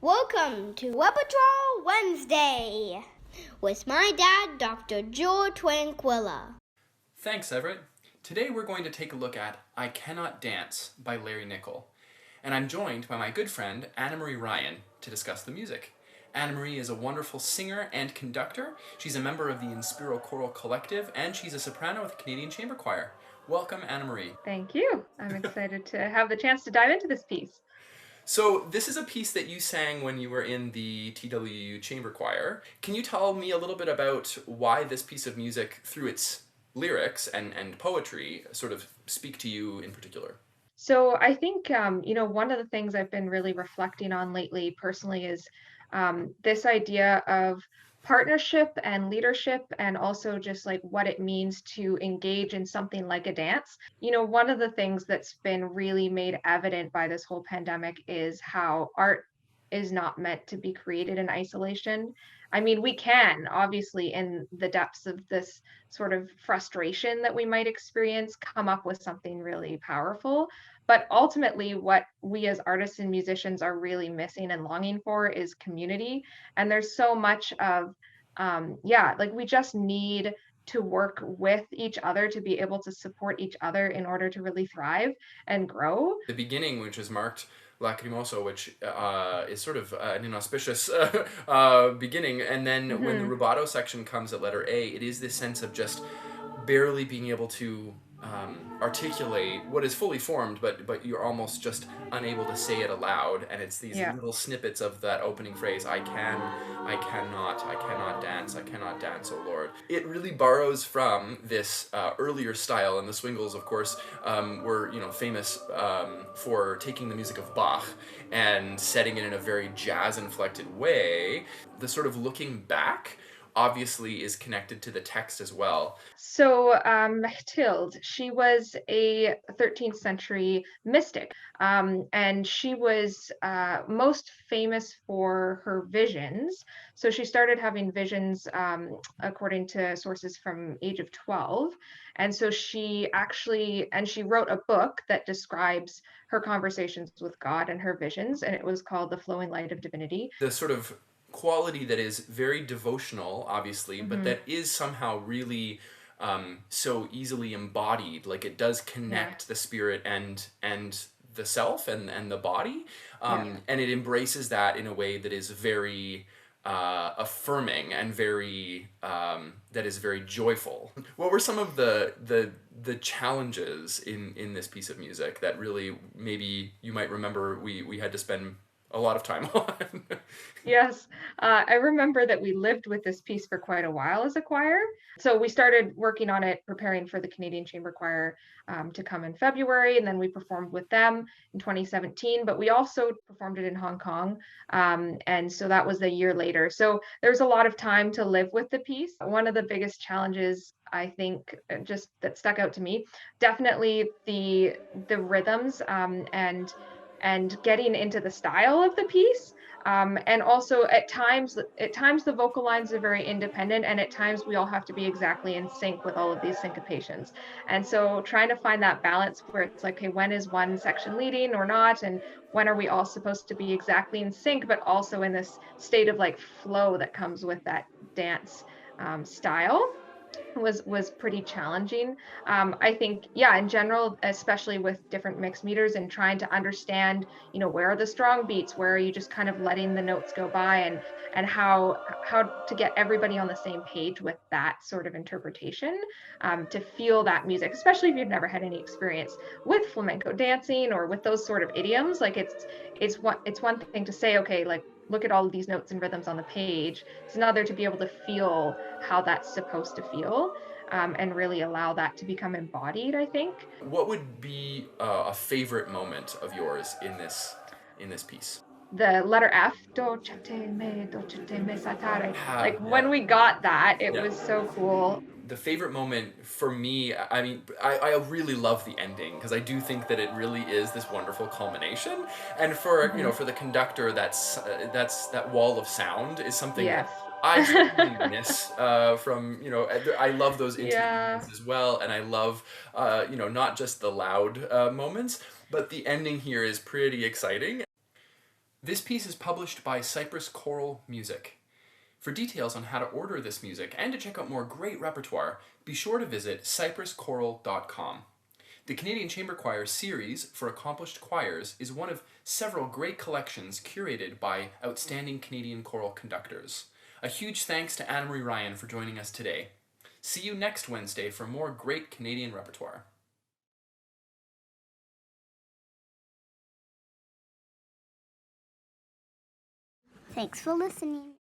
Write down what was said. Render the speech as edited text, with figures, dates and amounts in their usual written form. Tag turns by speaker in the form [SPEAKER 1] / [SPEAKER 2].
[SPEAKER 1] Welcome to Repertoire Wednesday with my dad, Dr. Joel Tranquilla.
[SPEAKER 2] Thanks, Everett. Today we're going to take a look at I Cannot Dance by Larry Nickel. And I'm joined by my good friend, Anna-Marie Ryan, to discuss the music. Anna-Marie is a wonderful singer and conductor. She's a member of the Inspiro Choral collective, and she's a soprano with the Canadian Chamber Choir. Welcome, Anna-Marie.
[SPEAKER 3] Thank you. I'm excited to have the chance to dive into this piece.
[SPEAKER 2] So this is a piece that you sang when you were in the TWU Chamber Choir. Can you tell me a little bit about why this piece of music, through its lyrics and poetry, sort of speak to you in particular?
[SPEAKER 3] So I think, one of the things I've been really reflecting on lately personally is this idea of partnership and leadership, and also just like what it means to engage in something like a dance. One of the things that's been really made evident by this whole pandemic is how art is not meant to be created in isolation. I mean, we can obviously, in the depths of this sort of frustration that we might experience, come up with something really powerful. But ultimately, what we as artists and musicians are really missing and longing for is community. And there's so much of, we just need to work with each other to be able to support each other in order to really thrive and grow.
[SPEAKER 2] The beginning, which is marked lacrimoso, which is sort of an inauspicious beginning, and then when the rubato section comes at letter A, it is this sense of just barely being able to articulate what is fully formed, but you're almost just unable to say it aloud, and it's these little snippets of that opening phrase, I cannot dance, oh Lord. It really borrows from this earlier style, and the Swingles, of course, were famous for taking the music of Bach and setting it in a very jazz-inflected way. The sort of looking back obviously is connected to the text as well.
[SPEAKER 3] So Mechthild, she was a 13th century mystic, and she was most famous for her visions. So she started having visions, according to sources, from age of 12. And so she wrote a book that describes her conversations with God and her visions, and it was called The Flowing Light of Divinity.
[SPEAKER 2] The sort of quality that is very devotional, obviously, but that is somehow really so easily embodied. Like it does connect the spirit and the self and the body, and it embraces that in a way that is very affirming and very that is very joyful. What were some of the challenges in this piece of music that really maybe you might remember we had to spend a lot of time on?
[SPEAKER 3] Yes, I remember that we lived with this piece for quite a while as a choir. So we started working on it, preparing for the Canadian Chamber Choir to come in February, and then we performed with them in 2017. But we also performed it in Hong Kong, and so that was a year later. So there's a lot of time to live with the piece. One of the biggest challenges, I think, just that stuck out to me, definitely the rhythms, and getting into the style of the piece. And also at times the vocal lines are very independent, and at times we all have to be exactly in sync with all of these syncopations. And so trying to find that balance where it's like, okay, when is one section leading or not? And when are we all supposed to be exactly in sync, but also in this state of like flow that comes with that dance style? Was pretty challenging. I think, in general, especially with different mixed meters and trying to understand, where are the strong beats, where are you just kind of letting the notes go by, and how to get everybody on the same page with that sort of interpretation, to feel that music, especially if you've never had any experience with flamenco dancing or with those sort of idioms. Like it's one thing to say, okay, like, look at all of these notes and rhythms on the page. It's another to be able to feel how that's supposed to feel, and really allow that to become embodied, I think.
[SPEAKER 2] What would be a favorite moment of yours in this piece?
[SPEAKER 3] The letter F, dolcete me satare. Like when we got that, it was so cool.
[SPEAKER 2] The favorite moment for me, I mean, I really love the ending, because I do think that it really is this wonderful culmination. And for for the conductor, that's that wall of sound is something that I certainly miss from I love those interludes as well, and I love not just the loud moments, but the ending here is pretty exciting. This piece is published by Cypress Choral Music. For details on how to order this music and to check out more great repertoire, be sure to visit cypresschoral.com. The Canadian Chamber Choir series for accomplished choirs is one of several great collections curated by outstanding Canadian choral conductors. A huge thanks to Anna Marie Ryan for joining us today. See you next Wednesday for more great Canadian repertoire.
[SPEAKER 1] Thanks for listening.